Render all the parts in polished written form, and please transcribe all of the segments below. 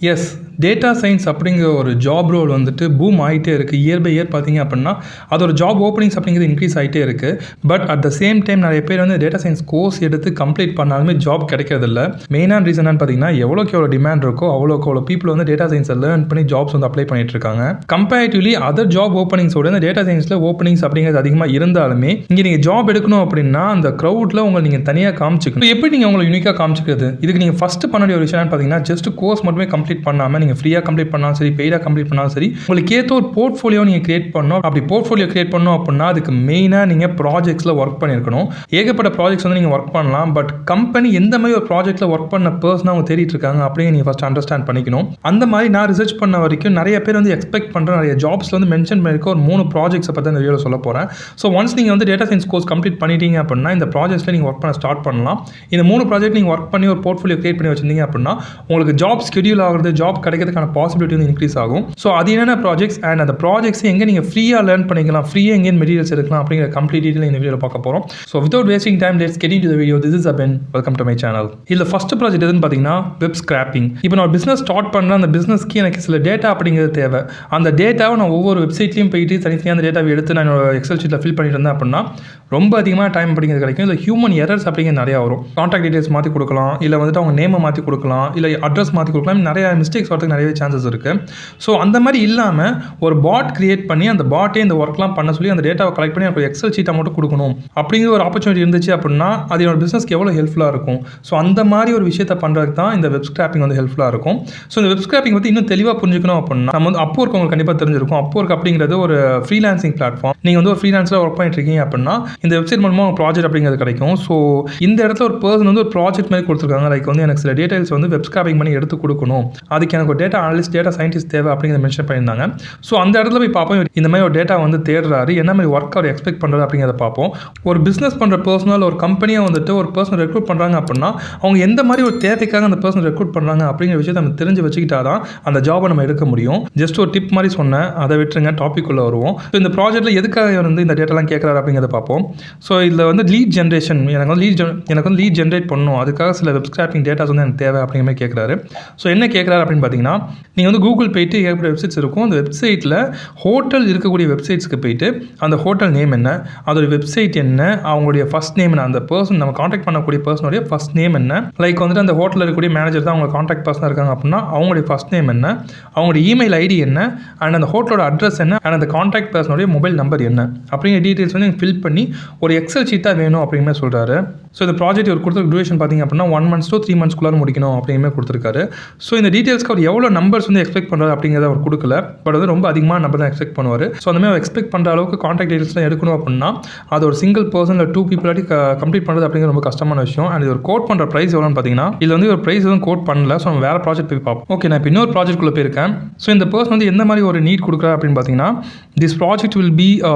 S. Data science அப்படிங்கிற ஒரு job role வந்துட்டு பூம் ஆகிட்டே இருக்குது. இயர் பை இயர் பார்த்தீங்க அப்படின்னா அதோட ஜாப் ஓப்பனிங்ஸ் அப்படிங்கிறது இன்க்ரீஸ் ஆகிட்டே இருக்குது. But at the same time நிறைய பேர் வந்து டேட்டா சயின்ஸ் கோர்ஸ் எடுத்து கம்ப்ளீட் பண்ணாலுமே ஜாப் கிடைக்கிறதில்ல. மெயினான ரீசன் என்னன்னு பார்த்தீங்கன்னா எவ்வளோக்கு எவ்வளோ டிமாண்ட் இருக்கோ அவ்வளோ பீப்புள் வந்து டேட்டா சயின்ஸை லேர்ன் பண்ணி ஜாப்ஸ் வந்து அப்ளை பண்ணிட்டு இருக்காங்க. கம்பேரிட்டிவ்லி அதர் ஜாப் ஓப்பனிங்ஸோட இந்த டேட்டா சயின்ஸில் ஓப்பனிங்ஸ் அப்படிங்கிறது அதிகமாக இருந்தாலுமே இங்கே நீங்கள் ஜாப் எடுக்கணும் அப்படின்னா அந்த க்ரௌடில் உங்களை நீங்கள் தனியாக காமிச்சிக்கணும். எப்படி நீங்கள் உங்களை யூனிக்காக காமிச்சிக்கிறது? இதுக்கு நீங்கள் ஃபஸ்ட்டு பண்ண வேண்டிய ஒரு விஷயம் பார்த்தீங்கன்னா ஜஸ்ட் கோர்ஸ் மட்டுமே கம்ப்ளீட் பண்ணாமல் நீங்கள் ஃப்ரீயாக கம்ப்ளீட் பண்ணாலும் சரி, பெய்டாக கம்ப்ளீட் பண்ணாலும் சரி, உங்களுக்கு ஏற்ற ஒரு போர்ட்ஃபோலியோ நீங்கள் கிரியேட் பண்ணணும். அப்படி போர்ட்ஃபோலியோ கிரியேட் பண்ணணும் அப்படின்னா அதுக்கு மெயினாக நீங்கள் ப்ராஜெக்ட்ஸில் ஒர்க் பண்ணியிருக்கணும். ஏகப்பட்ட ப்ராஜெக்ட்ஸ் வந்து நீங்கள் ஒர்க் பண்ணலாம். பட் கம்பெனி எந்த மாதிரி ஒரு ப்ராஜெக்ட்டில் ஒர்க் பண்ண பர்சனாக அவங்க தேடிட்டு இருக்காங்க அப்படின்னு நீங்கள் ஃபஸ்ட் அண்டர்ஸ்டாண்ட் பண்ணிக்கணும். அந்த மாதிரி நான் ரிசர்ச் பண்ண வரைக்கும் நிறைய பேர் வந்து எக்ஸ்பெக்ட் பண்ணுற நிறைய ஜாப்ஸில் வந்து மென்ஷன் பண்ணியிருக்க ஒரு 3 ப்ராஜெக்ட்ஸை பற்றி இந்த வீடியோவில் சொல்ல போகிறேன். ஸோ ஒன்ஸ் நீங்கள் வந்து டேட்டா சயின்ஸ் கோர்ஸ் கம்ப்ளீட் பண்ணிட்டீங்க அப்படின்னா இந்த ப்ராஜெக்ட்ஸில் நீங்கள் ஒர்க் பண்ண ஸ்டார்ட் பண்ணலாம். இந்த 3 ப்ராஜெக்ட் நீங்கள் ஒர்க் பண்ணி ஒரு போர்ட்ஃபோலியோ கிரியேட் பண்ணி வச்சிருந்தீங்க அப்படின்னா உங்களுக்கு ஜாப் ஸ்கெடியூல் ஆகிறது, ஜாப் கிடைக்கிறதுக்கான பாசிபிலிட்டி வந்து இன்க்ரீஸ் ஆகும். ஸோ அது என்னென்ன ப்ராஜெக்ட்ஸ் அண்ட் அந்த ப்ராஜெக்ட்ஸ் எங்கே நீங்கள் ஃப்ரீயாக லேர்ன் பண்ணிக்கலாம், ஃப்ரீயாக எங்கே மெட்டீரியல்ஸ் எடுக்கலாம் அப்படிங்கிற கம்ப்ளீட் டீட்டெயில் இந்த வீடியோவில் பார்க்க போகிறோம். So without wasting time let's get into the video. This is abin. Welcome to my channel. இதில் ஃபர்ஸ்ட் ப்ராஜெக்ட் எதுன்னு பார்த்தீங்கன்னா வெப் ஸ்கிராப்பிங். இப்போ நான் பிஸ்னஸ் ஸ்டார்ட் பண்ணுறேன். அந்த பிஸ்னஸ்க்கு எனக்கு சில டேட்டா அப்படிங்கிறது தேவை. அந்த டேட்டாவை நான் ஒவ்வொரு வெப்சைட்லையும் போயிட்டு தனித்தனியாக அந்த டேட்டாவை எடுத்து நான் என்னோட எக்ஸல் ஷீட்டில் ஃபில் பண்ணிட்டு இருந்தேன் அப்படின்னா ரொம்ப அதிகமாக டைம் அப்படிங்கிறது கிடைக்கும். இல்லை ஹியூமன் எரர்ஸ் அப்படிங்கிறது நிறையா வரும். கான்டாக்ட் டீடைல்ஸ் மாற்றி கொடுக்கலாம், இல்லை வந்துட்டு அவங்க நேமை மாற்றி கொடுக்கலாம், இல்லை அட்ரஸ் மாற்றி கொடுக்கலாம். நிறைய மிஸ்டேக்ஸ் வரதுக்கு நிறையவே சான்சஸ் இருக்குது. ஸோ அந்த மாதிரி இல்லாமல் ஒரு பாட் கிரியேட் பண்ணி அந்த பாட்டே இந்த ஒர்க்லாம் பண்ண சொல்லி அந்த டேட்டாவை கலெக்ட் பண்ணி எனக்கு எக்ஸல் ஷீட்டை மட்டும் கொடுக்கணும் அப்படிங்கிற ஒரு ஆப்பர்ச்சுனிட்டி இருந்துச்சு அப்படின்னா அது என்னோட பிஸ்னஸ்க்கு எவ்வளோ ஹெல்ப்ஃபுல்லாக இருக்கும். ஸோ அந்த மாதிரி ஒரு விஷயத்தை பண்ணுறதுக்கு தான் இந்த வெப் ஸ்கிராப்பிங் வந்து ஹெல்ப்ஃபுல்லாக இருக்கும். ஸோ இந்த வெப் ஸ்கிராப்பிங் வந்து இன்னும் தெளிவாக புரிஞ்சுக்கணும் அப்படின்னா நம்ம வந்து Upwork உங்களுக்கு கண்டிப்பாக தெரிஞ்சிருக்கும். Upwork அப்படிங்கிறது ஒரு ஃப்ரீலான்சிங் பிளாட்ஃபார்ம். நீங்கள் வந்து ஒரு ஃப்ரீலான்ஸில் ஒர்க் பண்ணிட்டு இருக்கீங்க அப்படின்னா இந்த வெப்சைட் மூலமாக ஒரு ப்ராஜெக்ட் அப்படிங்கிறது கிடைக்கும். ஸோ இந்த இடத்துல ஒரு பர்சன் வந்து ஒரு ப்ராஜெக்ட் மாதிரி கொடுத்துருக்காங்க. லைக் வந்து எனக்கு சில டீடைல்ஸ் வந்து வெப் ஸ்கிராப்பிங் பண்ணி எடுத்து கொடுக்கணும், அதுக்கு எனக்கு ஒரு டேட்டா அனலிஸ்ட், டேட்டா சயின்டிஸ்ட் தேவை அப்படிங்கிறத மென்ஷன் பண்ணியிருந்தாங்க. ஸோ அந்த இடத்துல போய் பார்ப்போம் இந்த மாதிரி ஒரு டேட்டா வந்து தேடுறாரு, என்ன மாதிரி ஒர்க் அவர் எக்ஸ்பெக்ட் பண்ணுறாரு அப்படிங்கிறத பார்ப்போம். ஒரு பிஸ்னஸ் பண்ணுற பர்சனல் ஒரு கம்பெனியாக வந்துட்டு ஒரு பர்சன் ரெக்ரூட் பண்ணுறாங்க அப்படின்னா அவங்க எந்த மாதிரி ஒரு தேவைக்காக அந்த பர்சன் ரெக்ரூட் பண்ணுறாங்க அப்படிங்கிற விஷயத்தை நம்ம தெரிஞ்சு வச்சுக்கிட்டா தான் அந்த ஜாபை நம்ம எடுக்க முடியும். ஜஸ்ட் ஒரு டிப் மாதிரி சொன்னேன், அதை விட்டுருங்க, டாபிக் உள்ள வருவோம். ஸோ இந்த ப்ராஜெக்ட்டில் எதுக்காக வந்து இந்த டேட்டாலாம் கேட்குறாரு அப்படிங்கிறத பார்ப்போம். ஸோ இதில் வந்து லீட் ஜென்ரேஷன், எனக்கு வந்து லீட் ஜென்ரேட் பண்ணணும், அதுக்காக சில வெப் ஸ்கிராப்பிங் டேட்டாஸ் வந்து எனக்கு தேவை அப்படிங்கிற மாதிரி கேட்குறாரு. ஸோ என்ன கேட்குறாரு அப்படின்னு பார்த்தீங்கன்னா நீங்கள் வந்து கூகுள் போயிட்டு ஏகப்பட்ட வெப்சைட்ஸ் இருக்கும். அந்த வெப்சைட்டில் ஹோட்டல் இருக்கக்கூடிய வெப்சைட்ஸ்க்கு போயிட்டு அந்த ஹோட்டல் நேம் என்ன, அதோட வெப்சைட் என்ன, அவங்களுடைய ஃபர்ஸ்ட் நேம் என்ன, அந்த பர்சன் நம்ம காண்டாக்ட் பண்ணக்கூடிய பர்சனுடைய ஃபர்ஸ்ட் நேம் என்ன, லைக் வந்துட்டு அந்த ஹோட்டலில் இருக்கக்கூடிய மேனேஜர் தான் அவங்க காண்டாக்ட் பர்சனாக இருக்காங்க அப்படின்னா அவங்களுடைய ஃபர்ஸ்ட் நேம் என்ன, அவங்களுடைய இமெயில் ஐடி என்ன, அண்ட் அந்த ஹோட்டலோட அட்ரஸ் என்ன, அண்ட் அந்த காண்டாக்ட் பர்சனுடைய மொபைல் நம்பர் என்ன அப்படிங்கிற டீட்டெயில்ஸ் வந்து ஃபில் பண்ணி ஒரு எக்ஸல் ஷீட்டாக வேணும் அப்படிங்கிற சொல்கிறாரு. ஸோ இந்த ப்ராஜெக்ட் ஒரு கொடுத்த டியூரேஷன் பார்த்தீங்க அப்படின்னா 1 months to 3 monthsக்குள்ளார முடிக்கணும் அப்படிங்கிற கொடுத்துருக்காரு. ஸோ இந்த டீட்டெயில்ஸ்க்கு அவர் எவ்வளோ நம்பர்ஸ் வந்து எக்ஸ்பெக்ட் பண்ணுறாரு அப்படிங்கிறத அவர் கொடுக்கல. பட் வந்து ரொம்ப அதிகமாக நம்பர் தான் எக்ஸ்பெக்ட் பண்ணுவார். ஸோ அந்த மாதிரி எக்ஸ்பெக்ட் பண்ணுற அளவுக்கு காண்டாக்ட் டீட்டெயில்ஸ்லாம் எடுக்கணும் அப்படின்னா அது ஒரு சிங்கிள் பர்சன் இல்லை 2 people கம்ப்ளீட் பண்ணுறது அப்படிங்கிற ரொம்ப கஷ்டமான விஷயம். அண்ட் இது ஒரு கோட் பண்ணுற ப்ரைஸ் எவ்வளோன்னு பார்த்தீங்கன்னா இதில் வந்து ஒரு ப்ரைஸ் எதுவும் கோட் பண்ணல. ஸோ நம்ம வேறு ப்ராஜெக்ட் போய் பார்ப்போம். ஓகே, நான் இப்போ இன்னொரு ப்ராஜெக்ட்குள்ளே போயிருக்கேன். ஸோ இந்த பர்சன் வந்து எந்த மாதிரி ஒரு நீட் கொடுக்குறா அப்படின்னு பார்த்தீங்கன்னா this project will be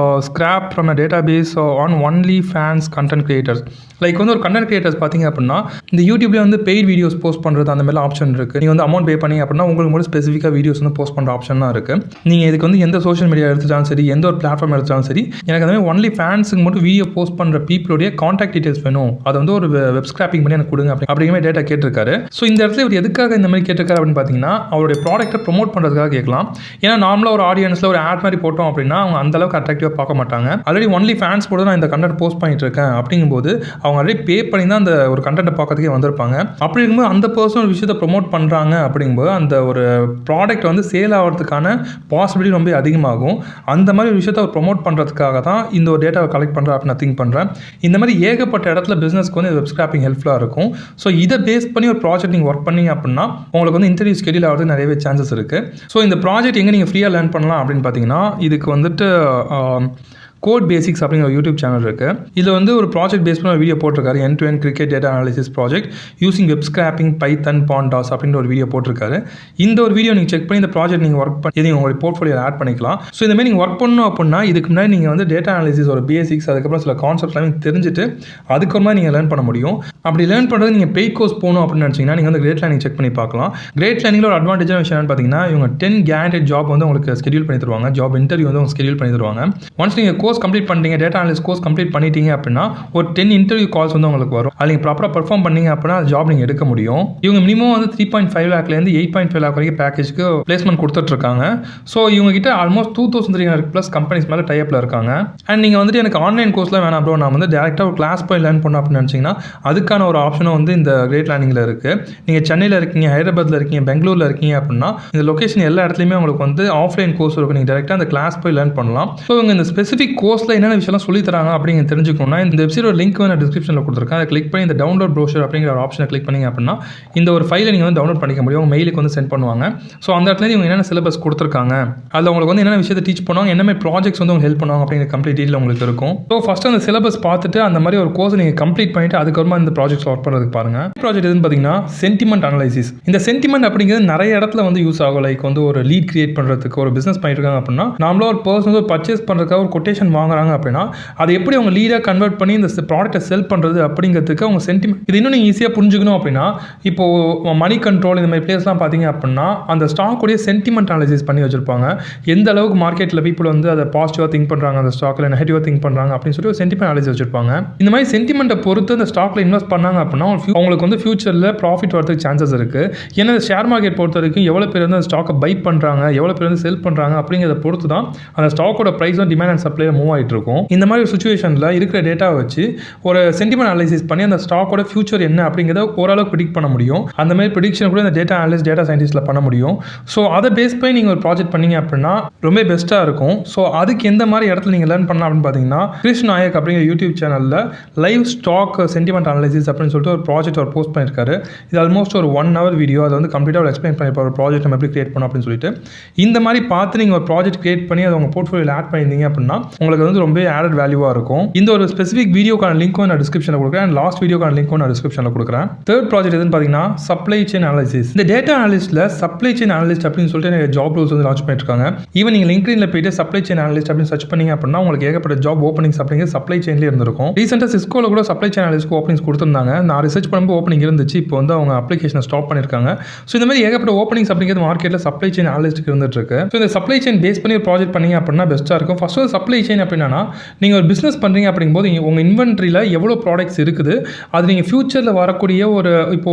scrap from a database on OnlyFans content creators. Like வந்து ஒரு கண்டென்ட் கிரியேட்டர்ஸ் பார்த்தீங்க அப்படின்னா இந்த யூடியூப்லேயே வந்து பெய்ட் வீடியோஸ் போஸ்ட் பண்ணுறது அந்த மாதிரி ஆப்ஷன் இருக்குது. நீங்கள் வந்து அமௌண்ட் பே பண்ணி அப்படின்னா உங்களுக்கு மட்டும் ஸ்பெசிஃபிக்காக வீடியோஸ் வந்து போஸ்ட் பண்ணுற ஆப்ஷன்லாம் இருக்குது. நீங்கள் இதுக்கு வந்து எந்த சோஷியல் மீடியா எடுத்துட்டாலும் சரி, எந்த ஒரு பிளாட்ஃபார்ம் எடுத்தாலும் சரி, எனக்கு அந்த மாதிரி ஒன்லி ஃபேன்ஸுக்கு மட்டும் வீடியோ போஸ்ட் பண்ணுற பீப்புளுடைய காண்டாக்ட் டீடைல்ஸ் வேணும், அதை வந்து ஒரு வெப் ஸ்கிராப்பிங் பண்ணி எனக்கு கொடுங்க அப்படிங்கிற மாதிரி டேட்டா கேட்டிருக்காரு. ஸோ இந்த இடத்துல இவர் எதுக்காக இந்த மாதிரி கேட்டிருக்காரு அப்படின்னு பார்த்தீங்கன்னா அவருடைய ப்ராடக்ட்டை ப்ரொமோட் பண்ணுறதுக்காக கேட்கலாம். ஏன்னா நார்மலாக ஒரு ஆடியன்ஸில் ஒரு ஆட் மாதிரி போட்டோம் அப்படின்னா அவங்க அந்த அளவுக்கு அட்ராக்டிவாக பார்க்க மாட்டாங்க. ஆல்ரெடி ஒன்லி ஃபேன்ஸ் கூட நான் இந்த கண்டென்ட் போஸ்ட் பண்ணிட்டு இருக்கேன் அப்படிங்கும்போது அவங்க ஆல்ரெடி பே பண்ணி தான் அந்த ஒரு கண்டென்ட்டை பார்க்கறதுக்கே வந்திருப்பாங்க. அப்படி இருக்கும்போது அந்த பர்சன் ஒரு விஷயத்தை ப்ரொமோட் பண்ணுறாங்க அப்படிங்கும்போது அந்த ஒரு ப்ராடக்ட் வந்து சேல் ஆகிறதுக்கான பாசிபிலிட்டி ரொம்ப அதிகமாகும். அந்த மாதிரி ஒரு விஷயத்தை அவர் ப்ரொமோட் பண்ணுறதுக்காக தான் இந்த ஒரு டேட்டாவை கலெக்ட் பண்ணுறேன் அப்படின்னு நான் திங்க் பண்ணுறேன். இந்த மாதிரி ஏகப்பட்ட இடத்துல பிஸ்னஸ்க்கு வந்து வெப் ஸ்கிராப்பிங் ஹெல்ப்ஃபுல்லாக இருக்கும். ஸோ இதை பேஸ் பண்ணி ஒரு ப்ராஜெக்ட் நீங்கள் ஒர்க் பண்ணீங்க அப்படின்னா உங்களுக்கு வந்து இன்டர்வியூ ஸ்கெடியூல் ஆகிறதுக்கு நிறையவே சான்சஸ் இருக்குது. ஸோ இந்த ப்ராஜெக்ட் எங்கே நீங்கள் ஃப்ரீயாக லேர்ன் பண்ணலாம் அப்படின்னு பார்த்தீங்கன்னா இதுக்கு வந்துட்டு கோட் பேசிக்ஸ் அப்படிங்கிற ஒரு யூடியூப் சேனல் இருக்குது. இதில் வந்து ஒரு ப்ராஜெக்ட் பேஸ் பண்ண ஒரு வீடியோ போட்டிருக்காரு. End to end cricket data analysis project using web scrapping பைத்தன் பாண்டாஸ் அப்படின்ற ஒரு வீடியோ போட்டிருக்காரு. இந்த ஒரு வீடியோ நீங்கள் செக் பண்ணி இந்த ப்ராஜெக்ட் நீங்கள் ஒர்க் பண்ணி உங்களுடைய போர்ட்ஃபோலியோ ஆட் பண்ணிக்கலாம். ஸோ இந்த மாதிரி நீங்கள் ஒர்க் பண்ணணும் அப்படின்னா இதுக்கு முன்னாடி நீங்கள் வந்து டேட்டா அனாலிசிஸ் ஒரு பேசிக்ஸ், அதுக்கப்புறம் சில கான்செப்ட்லாம் தெரிஞ்சுட்டு அதுக்கப்புறமா நீங்கள் லேர்ன் பண்ண முடியும். அப்படி லேர்ன் பண்ணுறது நீங்கள் பெய்ட் கோர்ஸ் போகணும் அப்படின்னு நினச்சிங்கன்னா நீங்கள் வந்து கிரேட் லேர்னிங் செக் பண்ணி பார்க்கலாம். கிரேட் லேர்னிங்கில் ஒரு அட்வான்டேஜான விஷயம் என்னன்னு பார்த்தீங்கன்னா இவங்க 10 கேரண்டட் ஜாப் வந்து உங்களுக்கு ஸ்கெடியூல் பண்ணி தருவாங்க. ஜாப் இன்டர்வியூ வந்து அவங்க ஸ்கெடியூல் பண்ணி தருவாங்க. ஒன்ஸ் நீங்கள் கோர்ஸ் கோர்ஸ் கம்ப்ளீட் பண்ணிட்டீங்க, டேட்டா அனலிஸ்ட் கோர்ஸ் கம்ப்ளீட் பண்ணிட்டீங்க அப்படின்னா ஒரு 10 இன்டர்வியூ கால்ஸ் வந்து உங்களுக்கு வரும். அது நீங்கள் ப்ராப்பராக பெர்ஃபார்ம் பண்ணீங்க அப்படின்னா அந்த ஜாப் நீங்கள் எடுக்க முடியும். இவங்க மினிமம் வந்து 3.5 லேக்லேருந்து 8.5 லேக் வரைக்கும் பேக்கேஜ்க்கு பிளேஸ்மெண்ட் கொடுத்துட்ருக்காங்க. ஸோ இவங்க கிட்ட ஆல்மோஸ்ட் 2300+ கம்பெனிஸ் மேலே டைப்பில் இருக்காங்க. அண்ட் நீங்கள் வந்துட்டு எனக்கு ஆன்லைன் கோர்ஸ்லாம் வேணாம் ப்ரோ, நான் வந்து டேரெக்டாக ஒரு கிளாஸ் போய் லேர்ன் பண்ணணும் அப்படின்னு நினச்சிங்கன்னா அதுக்கான ஒரு ஆப்ஷனும் வந்து இந்த கிரேட் லேர்னிங்கில் இருக்குது. நீங்கள் சென்னையில் இருக்கீங்க, ஹைதராபாத்தில் இருக்கீங்க, பெங்களூரில் இருக்கீங்க அப்படின்னா இந்த லொக்கேஷன் எல்லா இடத்துலையுமே உங்களுக்கு வந்து ஆஃப்லைன் கோர்ஸ் இருக்கும். நீங்கள் டேரெக்டாக அந்த கிளாஸ் போய் லேர்ன் பண்ணலாம். ஸோ இவங்க இந்த ஸ்பெசிஃபிக் கோர்ஸில் என்னென்ன விஷயம்லாம் சொல்லி தராங்க அப்படிங்க தெரிஞ்சுக்கணும்னா இந்த வெப்சைட்டோட லிங்க் வந்து டிஸ்கிரிப்ஷனில் கொடுத்துருக்கேன். அதை கிளிக் பண்ணி இந்த டவுன்லோட் ப்ரோஷர் அப்படிங்கிற ஒரு ஆப்ஷனை கிளிக் பண்ணிங்க அப்படின்னா இந்த ஒரு ஃபைலை நீங்கள் வந்து டவுன்லோட் பண்ணிக்க முடியும். உங்கள் மெயிலுக்கு வந்து சென்ட் பண்ணுவாங்க. ஸோ அந்த இடத்துல இவங்க என்னென்ன சிலபஸ் கொடுத்துருக்காங்க, அதில் உங்களுக்கு வந்து என்னென்ன விஷயத்தை டீச் பண்ணுவாங்க, என்ன ப்ராஜெக்ட்ஸ் வந்து உங்களுக்கு ஹெல்ப் பண்ணுவாங்க அப்படிங்கிற கம்ப்ளீட் டீட்டெயில் உங்களுக்கு இருக்கும். ஸோ ஃபஸ்ட்டு அந்த சிலபஸ் பார்த்துட்டு அந்த மாதிரி ஒரு கோர்ஸ் நீங்கள் கம்ப்ளீட் பண்ணிட்டு அதுக்கப்புறமா இந்த ப்ராஜெக்ட்ஸ் ஒர்க் பண்ணுறதுக்கு பாருங்கள். ப்ராஜெக்ட் எதுன்னு பார்த்தீங்கன்னா சென்டிமெண்ட் அனலைசிஸ். இந்த சென்டிமெண்ட் அப்படிங்கிறது நிறைய இடத்துல வந்து யூஸ் ஆகும். லைக் வந்து ஒரு லீட் கிரியேட் பண்ணுறதுக்கு, ஒரு பிஸ்னஸ் பண்ணிட்டு இருக்காங்க அப்படின்னா நாமளும் ஒரு பர்சன் ஒரு பர்ச்சேஸ் பண்ணுறதுக்காக ஒரு கொட்டேஷன் வாங்குறாங்க அப்படின்னா அதை எப்படி அவங்க லீடாக கன்வெர்ட் பண்ணி இந்த ப்ராடக்ட்டை செல் பண்ணுறது அப்படிங்கிறதுக்கு அவங்க சென்டிமெண்ட் இது இன்னும் நீங்கள் ஈஸியாக புரிஞ்சுக்கணும் அப்படின்னா இப்போ மணி கண்ட்ரோல் இந்த மாதிரி பிளேஸ்லாம் பார்த்தீங்க அப்படின்னா அந்த ஸ்டாக்குடைய சென்டிமெண்ட் அனலைசிஸ் பண்ணி வச்சிருப்பாங்க. எந்த அளவுக்கு மார்க்கெட்டில் பீப்புள் வந்து அதை பாசிட்டிவாக திங்க் பண்ணுறாங்க, அந்த ஸ்டாக்கில் நெகட்டிவாக திங்க் பண்ணுறாங்க அப்படின்னு சொல்லி ஒரு சென்டிமெண்ட் அனலைசிஸ் வச்சிருப்பாங்க. இந்த மாதிரி சென்டிமெண்ட்டை பொறுத்து அந்த ஸ்டாக்கில் இன்வெஸ்ட் பண்ணாங்க அப்படின்னா அவங்களுக்கு வந்து ஃபியூச்சரில் ப்ராஃபிட் வரதுக்கு சான்சஸ் இருக்குது. ஏன்னா ஷேர் மார்க்கெட் பொறுத்த வரைக்கும் எவ்வளோ பேர் வந்து அந்த ஸ்டாக்கை பை பண்ணுறாங்க, எவ்வளோ பேர் வந்து செல் பண்ணுறாங்க அப்படிங்கிறத பொறுத்து தான் அந்த ஸ்டாக்கோட ப்ரைஸும் டிமாண்ட் அண்ட் சப்ளைல மூவ் ஆகிட்டு இருக்கும். இந்த மாதிரி ஒரு சுச்சுவேஷனில் இருக்கிற டேட்டாவை வச்சு ஒரு சென்டிமெண்ட் அனலைசிஸ் பண்ணி அந்த ஸ்டாக்கோட ஃபியூச்சர் என்ன அப்படிங்கிறத ஓரளவுக்கு ப்ரிடிக்ட் பண்ண முடியும். அந்த மாதிரி ப்ரிடிக்ஷன் கூட இந்த டேட்டா அனலிஸ்ட், டேட்டா சயின்டிஸ்ட்டில் பண்ண முடியும். ஸோ அதை பேஸ் பண்ணி நீங்கள் ஒரு ப்ராஜெக்ட் பண்ணீங்க அப்படின்னா ரொம்ப பெஸ்ட்டாக இருக்கும். ஸோ அதுக்கு எந்த மாதிரி இடத்துல நீங்கள் லேர்ன் பண்ணலாம் அப்படின்னு பார்த்தீங்கன்னா கிருஷ்ண நாயக் அப்படிங்கிற யூடியூப் சேனலில் லைவ் ஸ்டாக் சென்டிமெண்ட் அனலைசிஸ் அப்படின்னு சொல்லிட்டு ஒரு ப்ராஜெக்ட் ஒரு போஸ்ட் பண்ணியிருக்காரு. இது ஆல்மோஸ்ட் ஒரு 1 hour வீடியோ. அதை வந்து கம்ப்ளீட்டாக எக்ஸ்பிளைன் பண்ணியிருப்பார் ஒரு ப்ராஜெக்ட் நம்ம எப்படி கிரியேட் பண்ணோம் அப்படின்னு சொல்லிட்டு. இந்த மாதிரி பார்த்து நீங்கள் ஒரு ப்ராஜெக்ட் கிரியேட் பண்ணி அதை உங்கள் போர்ட்ஃபோலியோவில் ஆட் பண்ணியிருந்தீங்க அப்படின்னா உங்களுக்கு வந்து ரொம்ப ஆடட் வேல்யூவாக இருக்கும். இந்த ஒரு ஸ்பெசிஃபிக் வீடியோக்கான லிங்க்கும் நான் டிஸ்கிரிப்ஷனில் கொடுக்குறேன். அண்ட் லாஸ்ட் வீடியோக்கான லிங்க்கும் நான் டிஸ்கிரிப்ஷனில் கொடுக்குறேன். தேர்ட் ப்ராஜெக்ட் எதுன்னு பார்த்தீங்கன்னா சப்ளை செயின் அனலைசிஸ். இந்த டேட்டா அனலிஸ்ட்டில் சப்ளை செயின் அனலிஸ்ட் அப்படின்னு சொல்லிட்டு ஜாப் ரோல்ஸ் வந்து லான்ச் பண்ணியிருக்காங்க. ஈவன் நீங்கள் லிங்க்டின்ல போயிட்டு சப்ளை செயின் அனலிஸ்ட் அப்படின்னு சர்ச் பண்ணீங்க அப்படின்னா உங்களுக்கு ஏகப்பட்ட ஜாப் ஓப்பனிங்ஸ் அப்படிங்கிறது சப்ளை செயின்லேயே இருந்திருக்கும். ரீசெண்டாக சிஸ்கோவில் கூட சப்ளை செயின் அனலிஸ்ட்க்கு ஓப்பனிங்ஸ் கொடுத்துருந்தாங்க. நான் ரிசர்ச் பண்ணும்போது ஓப்பனிங் இருந்துச்சு. இப்போ வந்து அவங்க அப்ளிகேஷனை ஸ்டாப் பண்ணியிருக்காங்க. ஸோ இந்த மாதிரி ஏகப்பட்ட ஓப்பனிங்ஸ் அப்படிங்கிறது மார்க்கெட்டில் சப்ளை செயின் அனலிஸ்ட்டுக்கு இருந்துட்டு இருக்கு. ஸோ இந்த சப்ளை செயின் பேஸ் பண்ணி ஒரு ப்ராஜெக்ட் பண்ணீங்க அப்படின்னா பெஸ்ட்டாக இருக்கும். ஃபர்ஸ்ட் ஒரு சப்ளை செயின் அப்படின்னா நீங்கள் ஒரு பிஸ்னஸ் பண்ணுறீங்க அப்படிங்கும்போது உங்கள் இன்வென்ட்ரியில் எவ்வளோ ப்ராடக்ட்ஸ் இருக்குது, அது நீங்கள் ஃபியூச்சரில் வரக்கூடிய ஒரு இப்போ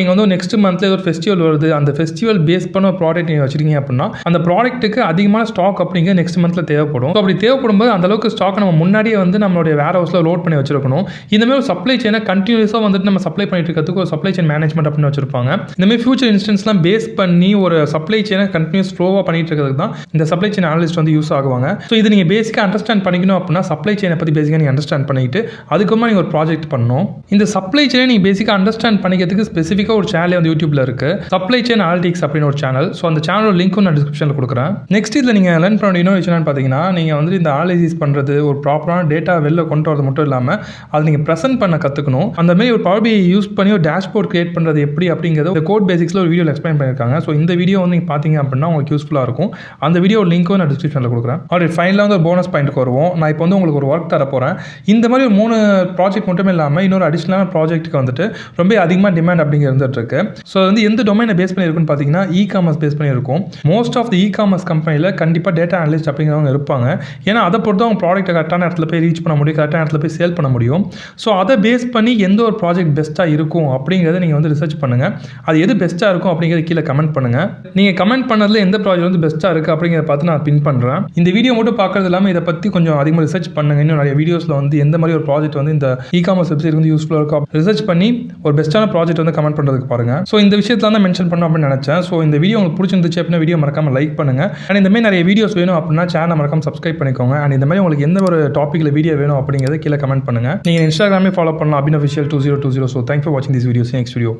நீங்கள் வந்து நெக்ஸ்ட் மந்த்ல ஒரு ஃபெஸ்டிவல் வருது, அந்த ஃபெஸ்டிவல் பேஸ் பண்ண ஒரு ப்ராடக்ட் நீங்கள் வச்சிருக்கீங்க அப்படின்னா அந்த ப்ராடக்ட்டுக்கு அதிகமான ஸ்டாக் அப்படிங்கிறது நெக்ஸ்ட் மந்த்ல தேவைப்படும். அப்படி தேவைப்படும் போது அந்த அளவுக்கு ஸ்டாக் நம்ம முன்னாடியே வந்து நம்மளுடைய வேர் ஹவுஸில் லோட் பண்ணி வச்சிருக்கணும். இந்த மாதிரி ஒரு சப்ளை செயினை கண்டினியூஸாக வந்துட்டு நம்ம சப்ளை பண்ணிட்டு இருக்கிறதுக்கு ஒரு சப்ளை செயின் மேனேஜ்மெண்ட் அப்படின்னு வச்சிருப்பாங்க. இந்த மாதிரி ஃபியூச்சர் இன்ஸ்டன்ஸ்லாம் பேஸ் பண்ணி ஒரு சப்ளை செயினை கண்டினியூஸ் ஃப்ளோவாக பண்ணிட்டு இருக்கிறதுக்கு தான் இந்த சப்ளை செயின் அனலிஸ்ட் வந்து யூஸ் ஆகுவாங்க. ஸோ இது நீங்கள் பேசிக்காக அண்டர்ஸ்டாண்ட் பண்ணிக்கணும் அப்படின்னா சப்ளை செயினை பற்றி பேசிக்காக நீங்கள் அண்டர்ஸ்டாண்ட் பண்ணிட்டு அதுக்கப்புறமா நீங்கள் ஒரு ப்ராஜெக்ட் பண்ணணும். இந்த சப்ளை செயினை நீங்கள் பேசிக்காக அண்டர்ஸ்டாண்ட் பண்ணிக்கிறதுக்கு ஸ்பெசிஃபிக்காக ஒரு சேனல் வந்து யூடியூப்ல இருக்கு, சப்ளை செயின் அனாலிட்டிக்ஸ் அப்படின்னு ஒரு சேனல். ஸோ அந்த சேனலோட லிங்க்கும் நான் டிஸ்கிரிப்ஷனில் கொடுக்குறேன். நெக்ஸ்ட் இதில் நீங்கள் லேர்ன் பண்ண இன்னொரு விஷயம் பார்த்தீங்கன்னா நீங்கள் வந்து இந்த அனாலிசிஸ் பண்ணுறது, ஒரு ப்ராப்பரான டேட்டா வெளில கொண்டு வரது மட்டும் இல்லாமல் அதை நீங்கள் ப்ரெசென்ட் பண்ண கற்றுக்கணும். அந்த மாதிரி ஒரு பவர் பிஐ யூஸ் பண்ணி ஒரு டேஷ்போர்ட் கிரியேட் பண்ணுறது எப்படி அப்படிங்கிறது ஒரு கோட் பேசிக்ஸில் ஒரு வீடியோவில் எக்ஸ்பிளைன் பண்ணியிருக்காங்க. ஸோ இந்த வீடியோ வந்து நீங்கள் பார்த்தீங்க அப்படின்னா உங்களுக்கு யூஸ்ஃபுல்லாக இருக்கும். அந்த வீடியோ லிங்க்கும் நான் டிஸ்கிரிப்ஷனில் கொடுக்குறேன். அப்படி ஃபைனலாக வந்து ஒரு போனஸ் பாயிண்ட்க்கு வருவோம். நான் இப்போ வந்து உங்களுக்கு ஒரு ஒர்க் தர போகிறேன். இந்த மாதிரி ஒரு 3 ப்ராஜெக்ட் மட்டுமே இல்லாமல் இன்னொரு அடிஷனலான ப்ராஜெக்ட்டுக்கு வந்துட்டு ரொம்ப அதிகமாக டிமாண்ட் அப்படிங்கிறது இருந்துட்டு இருக்கு. ஸோ வந்து எந்த டொமைனை பேஸ் பண்ணியிருக்குன்னு பார்த்தீங்கன்னா இ-காமர்ஸ் பேஸ் பண்ணியிருக்கும். மோஸ்ட் ஆஃப் தி இ-காமர்ஸ் கம்பெனியில் கண்டிப்பாக டேட்டா அனலிஸ்ட் அப்படிங்கிறவங்க இருப்பாங்க. ஏன்னா அதை பொறுத்து அவங்க ப்ராடக்ட்டை கரெக்டான இடத்துல போய் ரீச் பண்ண முடியும், கரெக்டான இடத்துல போய் சேல் பண்ண முடியும். ஸோ அதை பேஸ் பண்ணி எந்த ஒரு ப்ராஜெக்ட் பெஸ்ட்டாக இருக்கும் அப்படிங்கிறத நீங்கள் வந்து ரிசர்ச் பண்ணுங்கள். அது எது பெஸ்ட்டாக இருக்கும் அப்படிங்கிறத கீழே கமெண்ட் பண்ணுங்கள். நீங்கள் கமெண்ட் பண்ணதில் எந்த ப்ராஜெக்ட் வந்து பெஸ்ட்டாக இருக்குது அப்படிங்கிறத பார்த்து நான் பின் பண்ணுறேன். இந்த வீடியோ மட்டும் பார்க்கறது இல்லாமல் இதை பற்றி கொஞ்சம் அதிகமாக ரிசர்ச் பண்ணுங்கள். இன்னும் நிறைய வீடியோஸில் வந்து எந்த மாதிரி ஒரு ப்ராஜெக்ட் வந்து இந்த இ-காமர்ஸ் வெப்சைட் வந்து யூஸ்ஃபுல்லாக இருக்கும் ரிசர்ச் பண்ணி ஒரு பெஸ்ட்டான ப்ராஜெக்ட் வந்து கமெண்ட் பண்ணுறதுக்கு பாருங்கள். ஸோ இந்த விஷயத்தில் தான் மென்ஷன் பண்ணணும் அப்படின்னு நினச்சேன். ஸோ இந்த வீடியோ உங்களுக்கு பிடிச்சிருந்துச்சு அப்படின்னா வீடியோ மறக்காம லைக் பண்ணுங்கள். அண்ட் இந்த மாதிரி நிறைய வீடியோஸ் வேணும் அப்படின்னா சேனலை மறக்காம சப்ஸ்கிரைப் பண்ணிக்கோங்க. அண்ட் இந்த மாதிரி உங்களுக்கு எந்த ஒரு டாப்பிக்கில் வீடியோ வேணும் அப்படிங்கிறத கீழே கமெண்ட் பண்ணுங்கள். நீங்கள் இன்ஸ்டாகிராமே ஃபாலோ பண்ணலாம் abin official 2020. So thanks for வாட்சிங் திஸ் வீடியோ. Next video.